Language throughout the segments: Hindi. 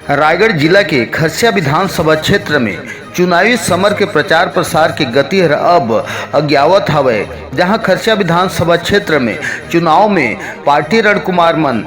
रायगढ़ जिला के खसिया विधानसभा क्षेत्र में चुनावी समर के प्रचार प्रसार की गति अब अज्ञावत हवे। जहां खसिया विधानसभा क्षेत्र में चुनाव में पार्टी रणकुमार मन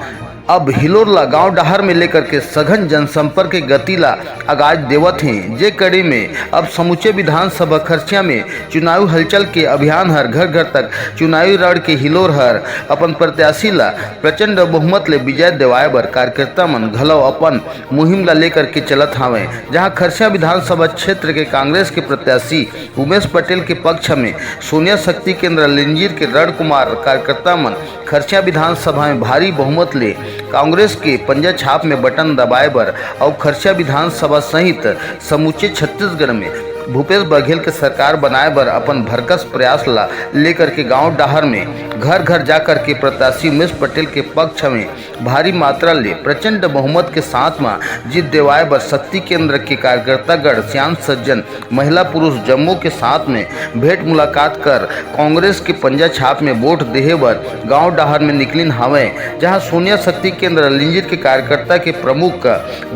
अब हिलोरला गांव डहर में लेकर के सघन जनसंपर्क के गति ला आगाज देवत हैं। जे कड़ी में अब समूचे विधानसभा खरसिया में चुनावी हलचल के अभियान हर घर घर तक चुनावी रण के हिलोर हर अपन प्रत्याशी ला प्रचंड बहुमत ले विजय दिवाए बर कार्यकर्ता मन घलो अपन मुहिम ला लेकर के चलत हावे। जहां खरसिया विधानसभा क्षेत्र के कांग्रेस के प्रत्याशी उमेश पटेल के पक्ष में सोनिया शक्ति केंद्र लिंजीर के रणकुमार कार्यकर्ता मन खरसिया विधानसभा में भारी बहुमत ले कांग्रेस के पंजा छाप में बटन दबाए बर और खरसिया विधानसभा सहित समूचे छत्तीसगढ़ में भूपेश बघेल के सरकार बनाए बर अपन भरकस प्रयास ला लेकर के गांव डहर में घर घर जाकर के प्रत्याशी उमेश पटेल के पक्ष में भारी मात्रा ले प्रचंड बहुमत के साथ में जीत दिवाए बर शक्ति केंद्र के कार्यकर्तागण श्याम सज्जन महिला पुरुष जम्मू के साथ में भेंट मुलाकात कर कांग्रेस के पंजा छाप में वोट देहे बर गांव डहर में निकलिन हवे। जहां सोनिया शक्ति केंद्र लिंजीर के कार्यकर्ता के प्रमुख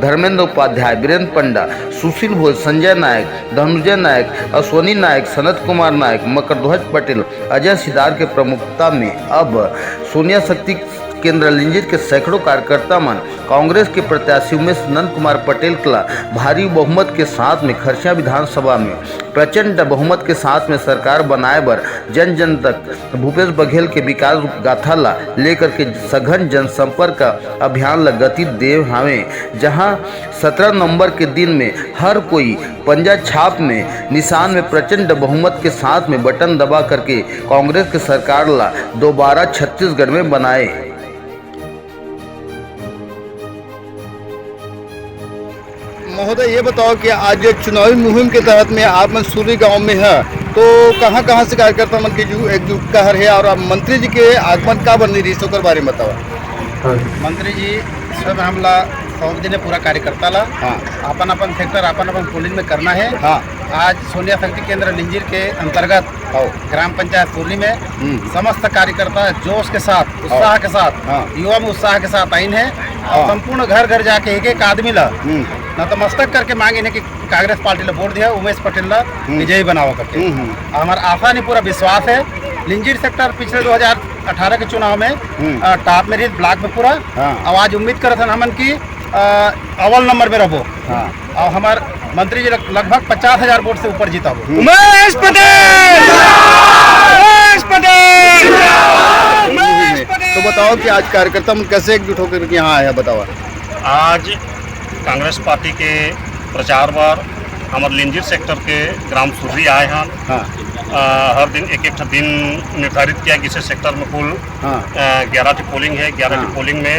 धर्मेंद्र उपाध्याय, वीरेंद्र पंडा, सुशील भोज, संजय नायक, धनुंजय नायक, अश्वनी नायक, सनत कुमार नायक, मकरध्वज पटेल, अजय सिदार के प्रमुखता में अब सोनिया शक्ति केंद्र लिंजीर के सैकड़ों कार्यकर्ता मन कांग्रेस के प्रत्याशी उमेश नंद कुमार पटेल का भारी बहुमत के साथ में खरसिया विधानसभा में प्रचंड बहुमत के साथ में सरकार बनाए बर जन जन तक भूपेश बघेल के विकास गाथा ला लेकर के सघन जनसंपर्क अभियान ला गति दे हावे। जहां 17 नवंबर के दिन में हर कोई पंजा छाप में निशान में प्रचंड बहुमत के साथ में बटन दबा करके कांग्रेस के सरकार ला दोबारा छत्तीसगढ़ में बनाए। महोदय, ये बताओ कि आज चुनावी मुहिम के तहत में आप मंसूरी गांव में है, तो कहां कहां से कार्यकर्ता मन की एकजुट का है और मंत्री जी के आगमन का बनी रही के बारे में बताओ। मंत्री जी सब हमला 100 दिन पूरा कार्यकर्ता ला अपन अपन सेक्टर अपन अपन पोलिंग में करना है। आज सोनिया शक्ति केंद्र लिंजीर के अंतर्गत ग्राम पंचायत सुरली में समस्त कार्यकर्ता जोश के साथ, उत्साह के साथ, युवा में उत्साह के साथ आइन है और संपूर्ण घर घर जाके एक एक आदमी ला नतमस्तक करके मांगे कि कांग्रेस पार्टी ला वोट दिया, उमेश पटेल ला विजयी बनावा करके। हमारा आशा नहीं पूरा विश्वास है। लिंजीर सेक्टर पिछले 2018 के चुनाव में टॉप में रही, ब्लॉक में पूरा आवाज उम्मीद करत हन हमन की अव्वल नंबर में रहो और हमार मंत्री जी लगभग 50,000 वोट से ऊपर जीता हो। उमेश पटेल! उमेश पटेल! तो बताओ कि आज कार्यकर्ता मन कैसे एकजुट होकर यहाँ आया, बताओ। आज कांग्रेस पार्टी के प्रचार बार हमारे लिंजीर सेक्टर के ग्राम सुररी आए हैं। हर दिन एक एक दिन निर्धारित किया कि इस सेक्टर में कुल 11 की पोलिंग है। 11 की पोलिंग में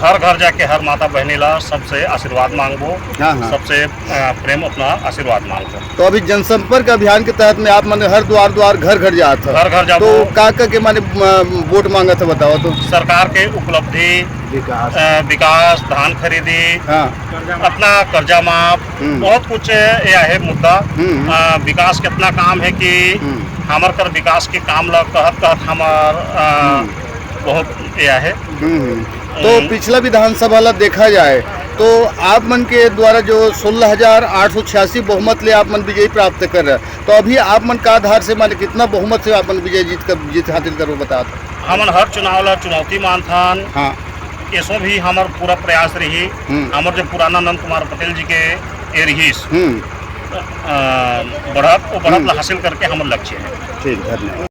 हर घर जाके हर माता बहनी ला सबसे आशीर्वाद मांगो, सबसे प्रेम अपना आशीर्वाद मांगो। तो अभी जनसंपर्क अभियान के तहत में आप माने हर द्वार द्वार घर घर जाते, घर घर जाओ, तो का के माने वोट मांगा था, बताओ तो। सरकार के उपलब्धि, विकास, धान खरीदी, अपना कर्जा माफ, बहुत कुछ यह है मुद्दा। विकास कितना काम है कि हमार कर विकास के काम ला कहत हमार बहुत यह है। तो पिछला विधानसभा ला देखा जाए तो आप मन के द्वारा जो 16,886 बहुमत ले आप मन विजय प्राप्त कर रहे, तो अभी आप मन का आधार से माने कितना बहुमत से आप मन विजय जीत हासिल करो, बता। हमन हर चुनाव ला चुनौती मानथन। ऐसो भी हमार पूरा प्रयास रही। हमार जो पुराना नंद कुमार पटेल जी के ये रहीस बढ़त हासिल करके हमार लक्ष्य है। ठीक, धन्यवाद।